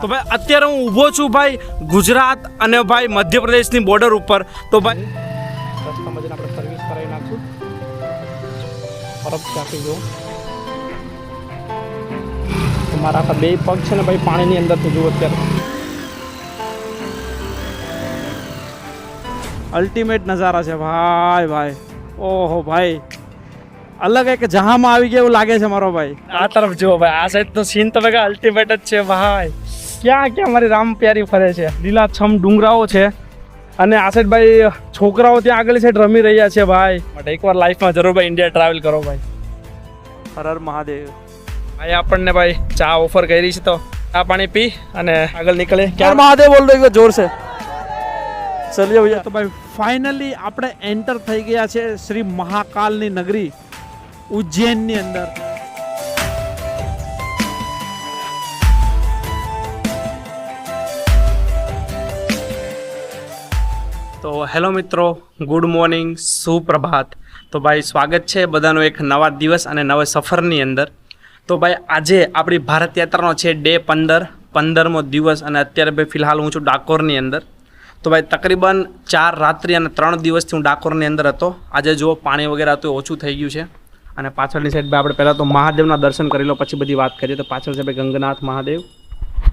તો ભાઈ અત્યારે હું ઊભો છું ભાઈ ગુજરાત અને ભાઈ મધ્યપ્રદેશની બોર્ડર ઉપર. તો ભાઈ રસ્તામાં જઈને આપણે સર્વિસ કરાવી નાખશું. પરબ ચાકી જો મારા આખા બે પગ છે ને ભાઈ પાણીની અંદરથી જુઓ અત્યારે. અલ્ટિમેટ નજારા છે ભાઈ ભાઈ. ઓહો ભાઈ અલગ એક જહામાં આવી ગયા એવું લાગે છે મારો ભાઈ. આ તરફ જુઓ ભાઈ, આ સાઈડ તો સીન તમે અલ્ટિમેટ જ છે ભાઈ. ક્યાં ક્યાં મારી રામ પ્યારી ફરે છે. લીલાછમ ડુંગરાઓ છે અને આ સાઈડ ભાઈ છોકરાઓ ત્યાં આગળ સાઈડ રમી રહ્યા છે ભાઈ. બટ એકવાર લાઈફમાં જરૂર ભાઈ ઇન્ડિયા ટ્રાવેલ કરો ભાઈ. હર હર મહાદેવ. ભાઈ આપણને ભાઈ ચા ઓફર કરી છે તો ચા પાણી પી અને આગળ નીકળે. ક્યાં મહાદેવ બોલ દો જોર છે. ચલીએ ભૈયા. તો ભાઈ ફાઇનલી આપણે એન્ટર થઈ ગયા છે શ્રી મહાકાલની નગરી ઉજ્જૈનની અંદર. તો હેલો મિત્રો, ગુડ મોર્નિંગ, સુપ્રભાત. તો ભાઈ સ્વાગત છે બધાનો એક નવા દિવસ અને નવા સફરની અંદર. તો ભાઈ આજે આપણી ભારત યાત્રાનો છે ડે 15મો દિવસ અને અત્યારે ભાઈ ફિલહાલ હું છું ડાકોરની અંદર. તો ભાઈ તકરીબન 4 રાત્રિ અને 3 દિવસથી હું ડાકોરની અંદર હતો. આજે જુઓ પાણી વગેરે હતું ઓછું થઈ ગયું છે. અને પાછળની સાઈડ ભાઈ આપણે પહેલાં તો મહાદેવના દર્શન કરી લો પછી બધી વાત કરીએ. તો પાછળ છે ભાઈ ગંગનાથ મહાદેવ.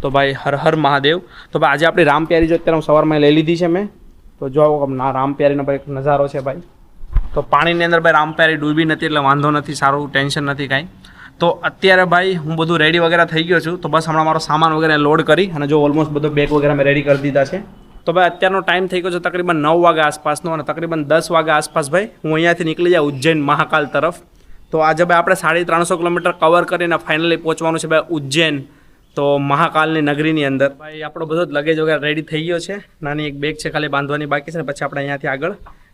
તો ભાઈ હર હર મહાદેવ. તો ભાઈ આજે આપણી રામ પ્યારી જો અત્યારે હું સવારમાં લઈ લીધી છે મેં. તો જો રામ પ્યારીનો ભાઈ એક નજારો છે ભાઈ. તો પાણીની અંદર ભાઈ રામ પ્યારી ડૂબી નથી એટલે વાંધો નથી, સારું ટેન્શન નથી કાંઈ. તો અત્યારે ભાઈ હું બધું રેડી વગેરે થઈ ગયો છું. તો બસ હમણાં મારો સામાન વગેરે લોડ કરી અને જો ઓલમોસ્ટ બધો બેગ વગેરે મેં રેડી કરી દીધા છે. તો ભાઈ અત્યારનો ટાઈમ થઈ ગયો છે તકરીબન 9 વાગ્યા આસપાસનો અને તકરીબન 10 વાગ્યા આસપાસ ભાઈ હું અહીંયાથી નીકળી જાય ઉજ્જૈન મહાકાલ તરફ. તો આજે ભાઈ આપણે 350 કિલોમીટર કવર કરીને ફાઇનલી પહોંચવાનું છે ભાઈ ઉજ્જૈન, તો મહાકાલની નગરીની અંદર. ભાઈ આપણો બધો જ લગેજ વગેરે રેડી થઈ ગયો છે. નાની એક બેગ છે ખાલી બાંધવાની બાકી છે ને પછી આપણે અહીંયાથી આગળ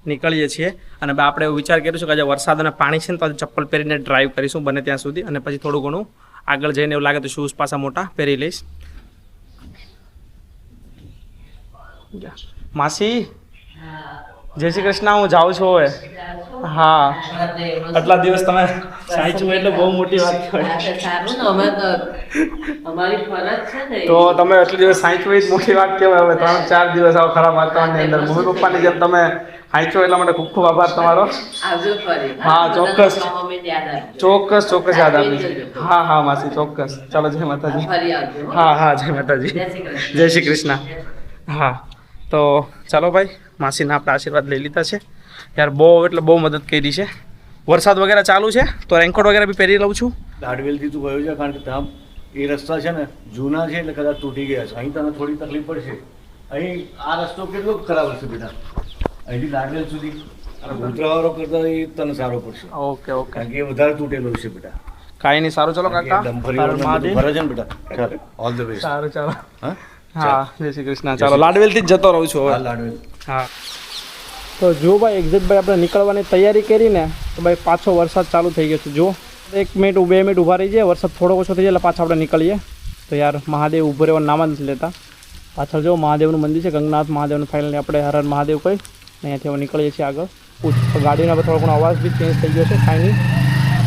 નીકળીએ છીએ. અને ભાઈ આપણે એવું વિચાર કરીશું કે આજે વરસાદ અને પાણી છે ને તો આજે ચપ્પલ પહેરીને ડ્રાઈવ કરીશું બને ત્યાં સુધી. અને પછી થોડું ઘણું આગળ જઈને એવું લાગે તો શૂઝ પાછા મોટા પહેરી લઈશ. માસી જય શ્રી કૃષ્ણ, હું જાઉં છું હવે. હા આટલા દિવસ તમે સાચું એટલે બહુ મોટી વાત કહેવાય. તો તમે આટલા દિવસ સાચું એ જ મોટી વાત કહેવાય. હવે 3-4 દિવસ આવો ખરાબ વાતાવરણની અંદર મમ્મી પપ્પાની જેમ તમે સાચું એટલા માટે ખૂબ ખૂબ આભાર તમારો. હા ચોક્કસ ચોક્કસ ચોક્કસ યાદ આપીશ. હા હા માસી ચોક્કસ. ચાલો જય માતાજી. હા હા જય માતાજી, જય શ્રી કૃષ્ણ. હા તો ચાલો ભાઈ માસીના આપણે આશીર્વાદ લઈ લીધા છે. યાર બહુ એટલે બહુ મદદ કરી છે. વરસાદ વગેરે ચાલુ છે તો રેનકોટ વગેરે બી પહેરી લઉં છું. લાડવેલથી તું ગયો છે કારણ કે ત્યાં એ રસ્તા છે ને જૂના છે એટલે કદાચ તૂટી ગયા છે. અહીં તને થોડી તકલીફ પડશે. અહીં આ રસ્તો કેટલો ખરાબ હશે બેટા? અહીંથી લાડવેલ સુધી ઉતરાવાળો કરતા એ તને સારો પડશે. Okay okay. કારણ કે એ વધારે તૂટેલો છે બેટા. કાંઈ નહીં, સારું ચલો કાકા. ફરે છે ને બેટા. ચાલો ઓલ ધ બેસ્ટ. સારું ચાલો. હા હા જય શ્રી કૃષ્ણ. ચાલો લાડવેલથી જ જતો રહું છું હવે. લાડવેલ. હા તો જો ભાઈ એક્ઝેક્ટ ભાઈ આપણે નીકળવાની તૈયારી કરીને તો ભાઈ પાછો વરસાદ ચાલુ થઈ ગયો છે. જો 1 મિનિટ 2 મિનિટ ઊભા રહી જાય, વરસાદ થોડો ઓછો થઈ જાય એટલે પાછા આપણે નીકળીએ. તો યાર મહાદેવ ઊભો રહેવાનું નામ જ નથી લેતા. પાછળ જો મહાદેવનું મંદિર છે, ગંગનાથ મહાદેવનું. ફાઇનલી આપણે હર હર મહાદેવ કહી અહીંયાથી હવે નીકળીએ છીએ આગળ. તો ગાડીનો થોડો ઘણો અવાજ બી ચેન્જ થઈ ગયો છે. ફાઇનલી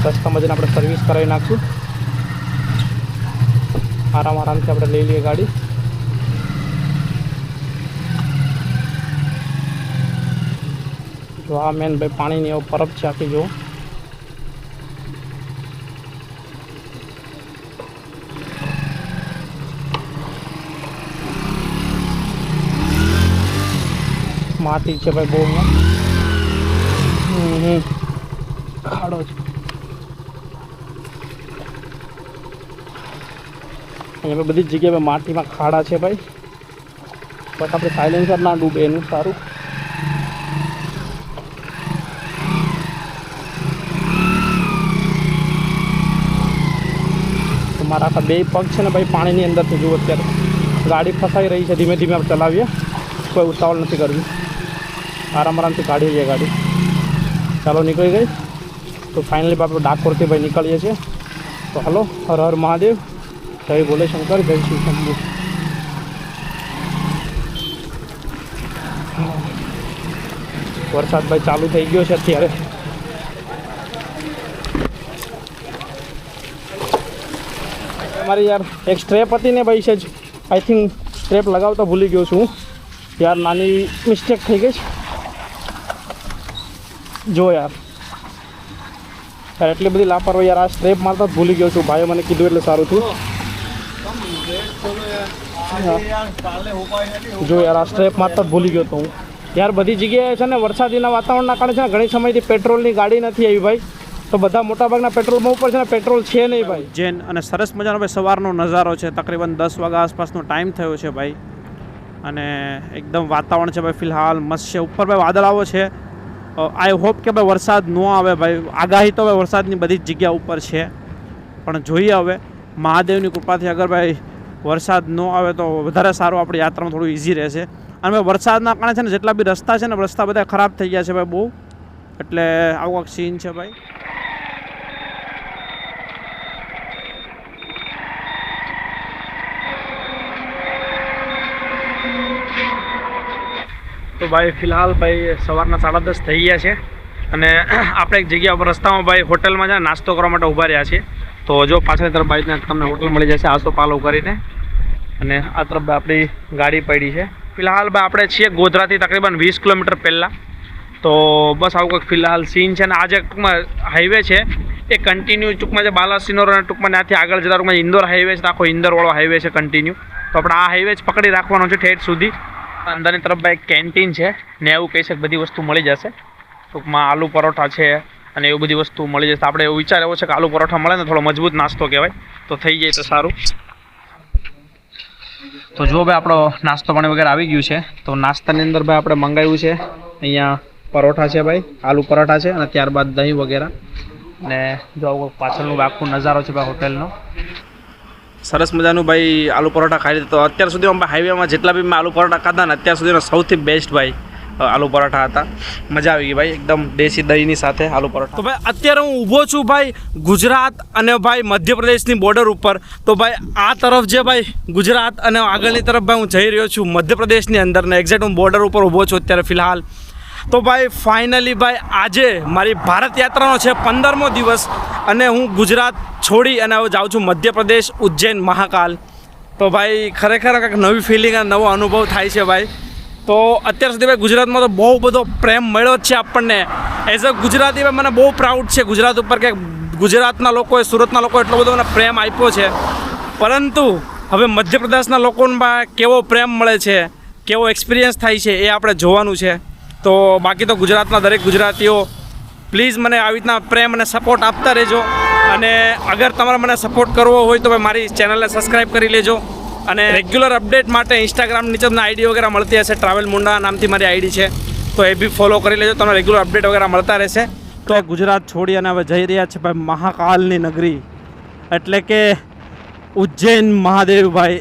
રસ્તામાં જઈને આપણે સર્વિસ કરાવી નાખશું. આરામથી આપણે લઈ લઈએ ગાડી. જો આ મેન ભાઈ પાણીની એવો પરબ છે આખી. જો માટી છે ભાઈ બહુ ખાડો છે. અહીંયા બધી જ જગ્યાએ માટીમાં ખાડા છે ભાઈ. બસ આપણે સાયલેન્સર ના ડૂબે એનું સારું. મારા આખા બે પગ છે ને ભાઈ પાણીની અંદરથી જુઓ અત્યારે. ગાડી ફસાઈ રહી છે, ધીમે ધીમે આપણે ચલાવીએ, કોઈ ઉતાવળ નથી કરવી. આરામથી કાઢીએ છીએ ગાડી. ચાલો નીકળી ગઈ. તો ફાઇનલી આપણે ડાકોરથી ભાઈ નીકળીએ છીએ. તો હાલો હર હર મહાદેવ, જય ભોલે શંકર, જય શ્રી શંભુ. વરસાદ ભાઈ ચાલુ થઈ ગયો છે અત્યારે. મારી યાર એક સ્ટ્રેપ હતી ને ભાઈ છે જ આઈ થિંક સ્ટ્રેપ લગાવતા ભૂલી ગયો છું યાર, નાની મિસ્ટેક થઈ ગઈ છે. જો યાર એટલી બધી લાપરવાહી યાર, આ સ્ટ્રેપ મારતા જ ભૂલી ગયો છું. ભાઈએ મને કીધું એટલે સારું થયું. જો યાર આ સ્ટ્રેપ મારતા જ ભૂલી ગયો તો હું યાર. બધી જગ્યાએ છે ને વરસાદીના વાતાવરણના કારણે છે ને ઘણી સમયથી પેટ્રોલની ગાડી નથી આવી ભાઈ, તો બધા મોટાભાગના પેટ્રોલ પંપ ઉપર છે ને પેટ્રોલ છે નહીં ભાઈ. જેન અને સરસ મજાનો ભાઈ સવારનો નજારો છે, તકરીબન 10 વાગ્યા આસપાસનો ટાઈમ થયો છે ભાઈ, અને એકદમ વાતાવરણ છે ભાઈ ફિલહાલ મસ્ત છે. ઉપર ભાઈ વાદળાઓ છે. આઈ હોપ કે ભાઈ વરસાદ ન આવે ભાઈ. આગાહી તો ભાઈ વરસાદની બધી જ જગ્યા ઉપર છે, પણ જોઈએ હવે મહાદેવની કૃપાથી અગર ભાઈ વરસાદ ન આવે તો વધારે સારું, આપણી યાત્રામાં થોડું ઇઝી રહેશે. અને ભાઈ વરસાદના કારણે છે ને જેટલા બી રસ્તા છે ને રસ્તા બધા ખરાબ થઈ ગયા છે ભાઈ બહુ, એટલે આવો એક સીન છે ભાઈ. તો ભાઈ ફિલહાલ ભાઈ સવારના 10:30 થઈ ગયા છે, અને આપણે એક જગ્યા ઉપર રસ્તામાં ભાઈ હોટલમાં છે નાસ્તો કરવા માટે ઊભા રહ્યા છીએ. તો જો પાછળની તરફ ભાઈ તમને હોટલ મળી જશે આસોપાલવ કરીને, અને આ તરફ ભાઈ આપણી ગાડી પડી છે. ફિલહાલ ભાઈ આપણે છીએ ગોધરાથી તકરીબન 20 કિલોમીટર પહેલાં. તો બસ આવું કંઈક ફિલહાલ સીન છે. અને આ જે ટૂંકમાં હાઈવે છે એ કન્ટિન્યુ ટૂંકમાં જે બાલાસિનોર અને ટૂંકમાં ત્યાંથી આગળ જતા ટૂંકમાં ઇન્દોર હાઈવે છે, આખો ઇન્દોરવાળો હાઈવે છે કન્ટિન્યુ. તો આપણે આ હાઈવે જ પકડી રાખવાનો છે ઠેઠ સુધી. અંદરની તરફ ભાઈ કેન્ટીન છે ને એવું કહી શકે બધી વસ્તુ મળી જશે. ટૂંકમાં આલુ પરોઠા છે અને એવું બધી વસ્તુ મળી જશે. આપણે એવું વિચાર એવો છે કે આલુ પરોઠા મળે ને થોડો મજબૂત નાસ્તો કહેવાય, તો થઈ જાય તો સારું. તો જો ભાઈ આપણો નાસ્તો પાણી વગેરે આવી ગયું છે. તો નાસ્તાની અંદર ભાઈ આપણે મંગાવ્યું છે અહીંયા પરોઠા છે ભાઈ, આલુ પરોઠા છે, અને ત્યારબાદ દહીં વગેરે. ને જો પાછળનું આખો નજારો છે ભાઈ હોટલનો. સરસ મજાનું ભાઈ આલુ પરોઠા ખાઈ લીધું. તો અત્યાર સુધીમાં હાઈવેમાં જેટલા બી મેં આલુ પરોઠા ખાધા ને અત્યાર સુધીનો સૌથી બેસ્ટ ભાઈ આલુ પરોઠા હતા. મજા આવી ગઈ ભાઈ, એકદમ દેશી દહીંની સાથે આલુ પરોઠા. તો ભાઈ અત્યારે હું ઊભો છું ભાઈ ગુજરાત અને ભાઈ મધ્યપ્રદેશની બોર્ડર ઉપર. તો ભાઈ આ તરફ જે ભાઈ ગુજરાત અને આગળની તરફ ભાઈ હું જઈ રહ્યો છું મધ્યપ્રદેશની અંદર, ને એક્ઝેક્ટ હું બોર્ડર ઉપર ઊભો છું અત્યારે ફિલહાલ. તો ભાઈ ફાઇનલી ભાઈ આજે મારી ભારત યાત્રાનો છે 15મો દિવસ, અને હું ગુજરાત છોડી અને હવે જાઉં છું મધ્યપ્રદેશ, ઉજ્જૈન, મહાકાલ. તો ભાઈ ખરેખર કંઈક નવી ફિલિંગ અને નવો અનુભવ થાય છે ભાઈ. તો અત્યાર સુધી ભાઈ ગુજરાતમાં તો બહુ બધો પ્રેમ મળ્યો જ છે આપણને. એઝ અ ગુજરાતી ભાઈ મને બહુ પ્રાઉડ છે ગુજરાત ઉપર કે ગુજરાતના લોકોએ, સુરતના લોકોએ એટલો બધો મને પ્રેમ આપ્યો છે. પરંતુ હવે મધ્યપ્રદેશના લોકોમાં કેવો પ્રેમ મળે છે, કેવો એક્સપિરિયન્સ થાય છે એ આપણે જોવાનું છે. તો બાકી તો ગુજરાતના દરેક ગુજરાતીઓ પ્લીઝ મને આવી રીતના પ્રેમ અને સપોર્ટ આપતા રહેજો. અને અગર તમારે મને સપોર્ટ કરવો હોય તો ભાઈ મારી ચેનલને સબસ્ક્રાઈબ કરી લેજો. અને રેગ્યુલર અપડેટ માટે ઇન્સ્ટાગ્રામ નીચે તમને આઈડી વગેરે મળતી હશે, ટ્રાવેલ મુંડા નામથી મારી આઈડી છે, તો એ બી ફોલો કરી લેજો. તમને રેગ્યુલર અપડેટ વગેરે મળતા રહેશે. તો ગુજરાત છોડી અને હવે જઈ રહ્યા છે ભાઈ મહાકાલની નગરી, એટલે કે ઉજ્જૈન મહાદેવ ભાઈ.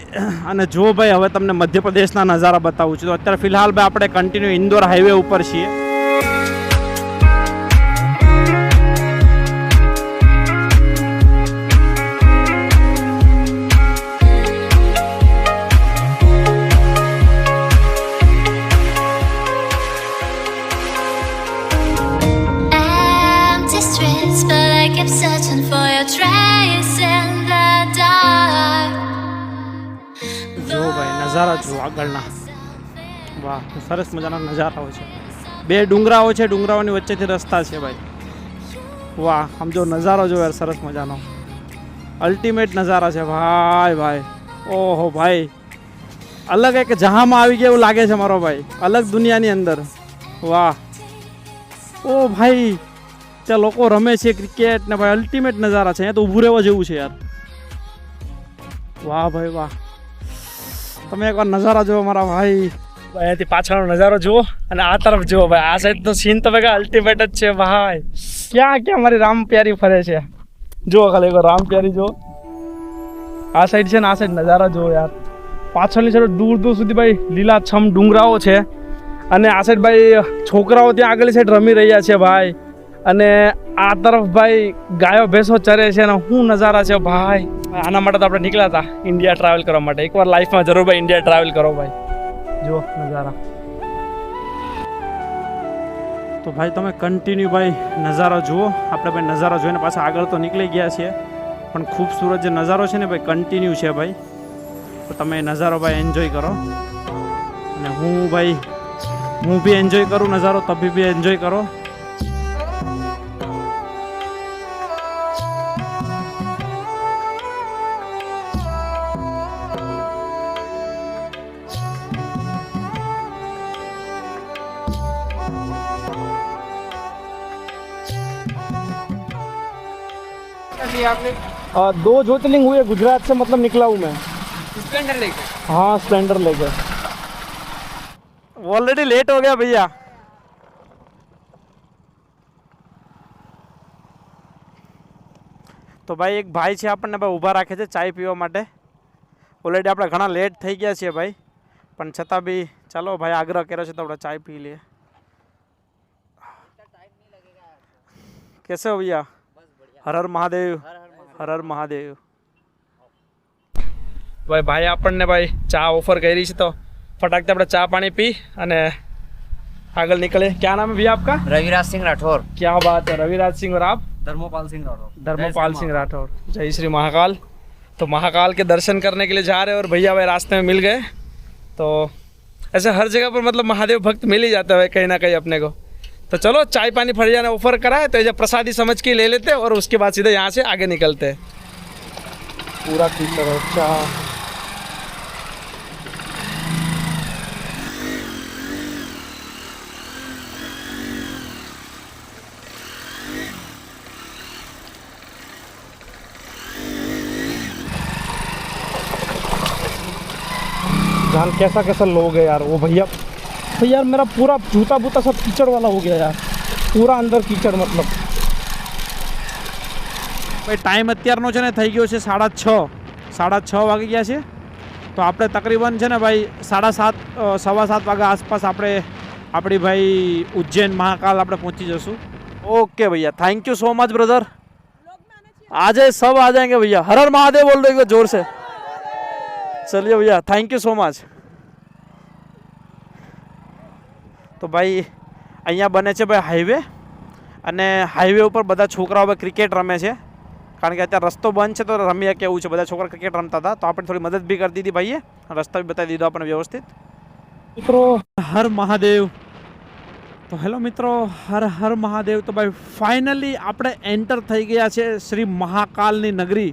અને જો ભાઈ હવે તમને મધ્યપ્રદેશના નજારા બતાવું છું. તો અત્યારે ફિલહાલ ભાઈ આપણે કન્ટિન્યુ ઇન્દોર હાઈવે ઉપર છીએ. Searching for your trace in the dark. જો ભાઈ નજારા જો આગળના, વાહ સરસ મજાના નજારાઓ છે. બે ડુંગરાઓ છે, ડુંગરાઓની વચ્ચેથી રસ્તા છે ભાઈ. વાહ આમ જો નજારો જો યાર, સરસ મજાનો અલ્ટિમેટ નજારા છે ભાઈ. ભાઈ ઓહો ભાઈ, અલગ એક જહામાં આવી ગયા એવું લાગે છે મારો ભાઈ, અલગ દુનિયાની અંદર. વાહ ઓ ભાઈ, ત્યાં લોકો રમે છે ક્રિકેટ ને ભાઈ, અલ્ટિમેટ નજારા છે. અહીંયા તો ઊભું રહેવા જેવું છે યાર. વાહ ભાઈ વાહ, તમે એકવાર નજારા જુઓ મારા ભાઈ. અહીંયાથી પાછળનો નજારો જુઓ અને આ તરફ જુઓ ભાઈ, આ સાઈડ તો સીન તો ભાઈ અલ્ટિમેટ જ છે ભાઈ. ક્યાં ક્યાં મારી રામ પ્યારી ફરે છે, જુઓ ખાલી એકવાર રામ પ્યારી જુઓ. આ સાઈડ છે ને આ સાઈડ નજારા જુઓ યાર. પાછળની સાઈડ દૂર દૂર સુધી ભાઈ લીલાછમ ડુંગરાઓ છે, અને આ સાઈડ ભાઈ છોકરાઓ ત્યાં આગળની સાઈડ રમી રહ્યા છે ભાઈ. અને આ તરફ ભાઈ ગાયો ભેંસો ચરે છે, અને શું નજારા છે ભાઈ. આના માટે તો આપણે નીકળ્યા હતા ઇન્ડિયા ટ્રાવેલ કરવા માટે. એકવાર લાઈફમાં જરૂર ભાઈ ઇન્ડિયા ટ્રાવેલ કરો ભાઈ. જુઓ નજારા. તો ભાઈ તમે કન્ટિન્યુ ભાઈ નજારો જુઓ. આપણે ભાઈ નજારો જોઈને પાછા આગળ તો નીકળી ગયા છીએ, પણ ખૂબસૂરત જે નજારો છે ને ભાઈ કન્ટિન્યુ છે ભાઈ. તો તમે નજારો ભાઈ એન્જોય કરો અને હું બી એન્જોય કરું નજારો, તમે બી એન્જોય કરો. दो ज्योतिर्लिंग हुए गुजरात से, मतलब निकला हूँ मैं स्प्लेंडर लेके. हाँ स्प्लेंडर लेके. ऑलरेडी लेट हो गया भैया. તો ભાઈ એક ભાઈ છે આપણને ભાઈ ઊભા રાખે છે ચાય પીવા માટે. ઓલરેડી આપણે ઘણા લેટ થઈ ગયા છીએ ભાઈ, પણ છતાં બી ચાલો ભાઈ આગ્રહ કર્યો છે તો આપણે ચાય પી લઈએ. कैसे हो भैया? हर हर महादेव. हर हर महादेव. ભાઈ આપણને ભાઈ ચા ઓફર કરી છે તો ફટાકથી આપણે ચા પાણી પી અને આગળ निकले. क्या नाम है भैया आपका? रविराज सिंह राठौर. क्या बात है. रविराज सिंह. और आप? धर्मोपाल सिंह राठौर. धर्मोपाल सिंह राठौर. जय श्री महाकाल. तो महाकाल के दर्शन करने के लिए जा रहे हैं और भैया भाई रास्ते में मिल गए. तो ऐसे हर जगह पर मतलब महादेव भक्त मिल ही जाता है कहीं ना कहीं अपने को. तो चलो चाय पानी फरिया ने ऑफर करा है तो ये प्रसादी समझ के ले लेते हैं और उसके बाद सीधे यहाँ से आगे निकलते हैं. पूरा कीचड़ है. अच्छा जान कैसा कैसा लोग है यार. वो भैया यार मेरा पूरा जूता बूता सब कीचड़ वाला हो गया यार, पूरा अंदर कीचड़. मतलब ભાઈ ટાઈમ અત્યારનો છે ને થઈ ગયો છે 6:30 વાગી ગયા છે. તો આપણે તકરીબન છે ને ભાઈ 7:30 સવા 7 વાગ્યા આસપાસ આપણે આપણી ભાઈ ઉજ્જૈન મહાકાલ આપણે પહોંચી જશું. ओके भैया, thank you so much brother. आ जाए सब आ जाएंगे भैया. हर हर महादेव बोल रहे जोर से. चलिए भैया, थैंक यू सो मच. તો ભાઈ અહીંયા બને છે ભાઈ હાઈવે અને હાઈવે ઉપર બધા છોકરાઓ ક્રિકેટ રમે છે કારણ કે અત્યારે રસ્તો બંધ છે તો રમ્યા કેવું છે. બધા છોકરા ક્રિકેટ રમતા હતા તો આપણે થોડી મદદ બી કરી દીધી ભાઈએ, રસ્તો બી બતાવી દીધો આપણે વ્યવસ્થિત. મિત્રો હર મહાદેવ. તો હેલો મિત્રો, હર હર મહાદેવ. તો ભાઈ ફાઇનલી આપણે એન્ટર થઈ ગયા છે શ્રી મહાકાલની નગરી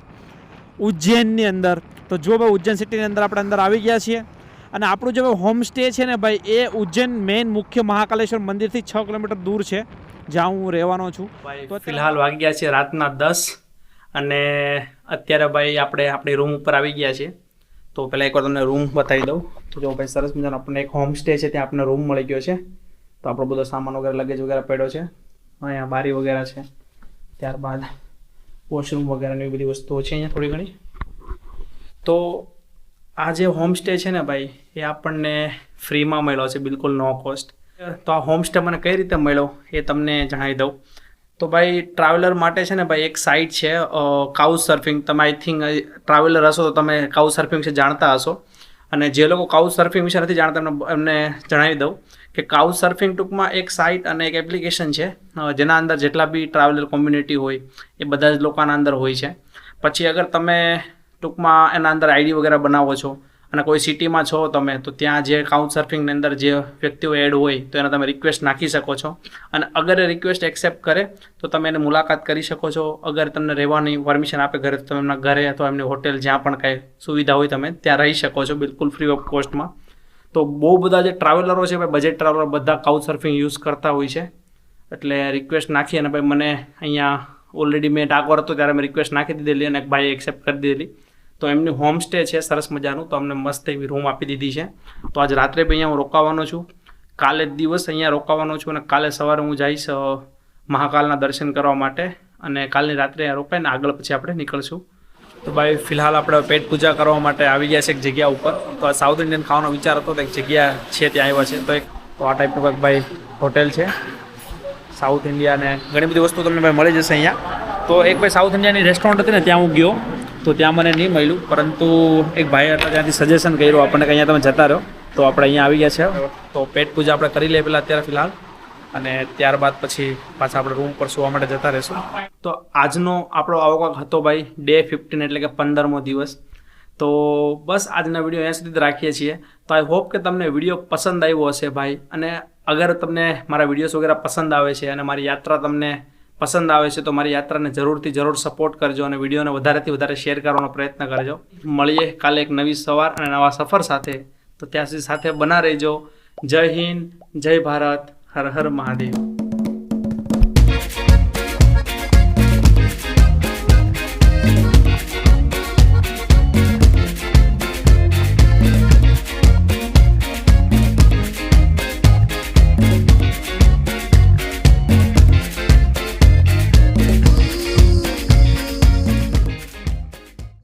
ઉજ્જૈનની અંદર. તો જો ભાઈ ઉજ્જૈન સિટીની અંદર આપણે અંદર આવી ગયા છીએ અને આપણું જે હોમ સ્ટે છે ને ભાઈ એ ઉજ્જૈન મેઇન મુખ્ય મહાકાલેશ્વર મંદિરથી 6 કિલોમીટર દૂર છે જ્યાં હું રહેવાનો છું. તો ફિલહાલ વાગી ગયા છે રાતના 10 અને અત્યારે ભાઈ આપણે આપણી રૂમ ઉપર આવી ગયા છીએ. તો પહેલાં એકવાર તમને રૂમ બતાવી દઉં. તો જો ભાઈ સરસ મજાનો આપણને એક હોમ સ્ટે છે ત્યાં આપણને રૂમ મળી ગયો છે. તો આપણો બધો સામાન વગેરે લગેજ વગેરે પડ્યો છે. અહીંયા બારી વગેરે છે, ત્યારબાદ વોશરૂમ વગેરેની બધી વસ્તુઓ છે અહીંયા થોડી ઘણી. તો આ જે હોમસ્ટે છે ને ભાઈ એ આપણને ફ્રીમાં મળ્યો છે, બિલકુલ નો કોસ્ટ. તો આ હોમસ્ટે મને કઈ રીતે મળ્યો એ તમને જણાવી દઉં. તો ભાઈ ટ્રાવેલર માટે છે ને ભાઈ એક સાઇટ છે કાઉચ સર્ફિંગ. તમે આઈ થિંક ટ્રાવેલર હશો તો તમે કાઉચ સર્ફિંગ વિશે જાણતા હશો. અને જે લોકો કાઉચ સર્ફિંગ વિશે નથી જાણતા એમને જણાવી દઉં કે કાઉચ સર્ફિંગ ટૂંકમાં એક સાઇટ અને એક એપ્લિકેશન છે જેના અંદર જેટલા બી ટ્રાવેલર કોમ્યુનિટી હોય એ બધા જ લોકોના અંદર હોય છે. પછી અગર તમે ટૂંકમાં એના અંદર આઈડી વગેરે બનાવો છો અને કોઈ સિટીમાં છો તમે તો ત્યાં જે કાઉચ સર્ફિંગની અંદર જે વ્યક્તિઓ એડ હોય તો એને તમે રિક્વેસ્ટ નાખી શકો છો અને અગર એ રિક્વેસ્ટ એક્સેપ્ટ કરે તો તમે એને મુલાકાત કરી શકો છો. અગર તમને રહેવાની પરમિશન આપે ઘરે તો તમે એમના ઘરે અથવા એમની હોટેલ જ્યાં પણ કાંઈ સુવિધા હોય તમે ત્યાં રહી શકો છો બિલકુલ ફ્રી ઓફ કોસ્ટમાં. તો બહુ બધા જે ટ્રાવેલરો છે ભાઈ બજેટ ટ્રાવેલર બધા કાઉચ સર્ફિંગ યુઝ કરતા હોય છે. એટલે રિક્વેસ્ટ નાખી અને ભાઈ મને અહીંયા ઓલરેડી મેં ટાગોર હતો ત્યારે મેં રિક્વેસ્ટ નાખી દીધેલી અને એક ભાઈએ એક્સેપ્ટ કરી દીધેલી. તો એમની હોમ સ્ટે છે સરસ મજાનું. તો અમને મસ્ત એવી રૂમ આપી દીધી છે. તો આજ રાત્રે બી અહીંયા હું રોકાવાનો છું, કાલે દિવસ અહીંયા રોકાવાનો છું અને કાલે સવારે હું જઈશ મહાકાલના દર્શન કરવા માટે અને કાલની રાત્રે અહીંયા રોકાઈને આગળ પછી આપણે નીકળશું. તો ભાઈ ફિલહાલ આપણે પેટ પૂજા કરવા માટે આવી ગયા છે એક જગ્યા ઉપર. તો આ સાઉથ ઇન્ડિયન ખાવાનો વિચાર હતો તો એક જગ્યા છે ત્યાં આવ્યા છે. તો આ ટાઈપનું કંઈક ભાઈ હોટેલ છે સાઉથ ઇન્ડિયા ને ઘણી બધી વસ્તુ તમને ભાઈ મળી જશે અહીંયા. તો એક ભાઈ સાઉથ ઇન્ડિયાની રેસ્ટોરન્ટ હતી ને ત્યાં હું ગયો તો ત્યાં મને નહીં મળ્યું, પરંતુ એક ભાઈ હતા ત્યાંથી સજેશન કર્યું આપણને કે અહીંયા તમે જતા રહો. તો આપણે અહીંયા આવી ગયા છે. તો પેટ પૂજા આપણે કરી લઈએ પહેલાં અત્યારે ફિલહાલ અને ત્યારબાદ પછી પાછા આપણે રૂમ પર સુવા માટે જતા રહીશું. તો આજનો આપણો આવો કાંક હતો ભાઈ ડે 15 એટલે કે 15મો દિવસ. તો બસ આજના વિડીયો અહીંયા સુધી જ રાખીએ છીએ. તો આઈ હોપ કે તમને વિડીયો પસંદ આવ્યો હશે ભાઈ. અને અગર તમને મારા વિડીયોઝ વગેરે પસંદ આવે છે અને મારી યાત્રા તમને પસંદ આવે છે તો મારી યાત્રાને જરૂર સપોર્ટ કરજો અને વિડીયોને વધારેથી વધારે શેર કરવાનો પ્રયત્ન કરજો. મળીએ કાલે એક નવી સવાર અને નવા સફર સાથે. તો ત્યાં સુધી સાથે બના રહેજો. જય હિન્દ, જય ભારત, હર હર મહાદેવ.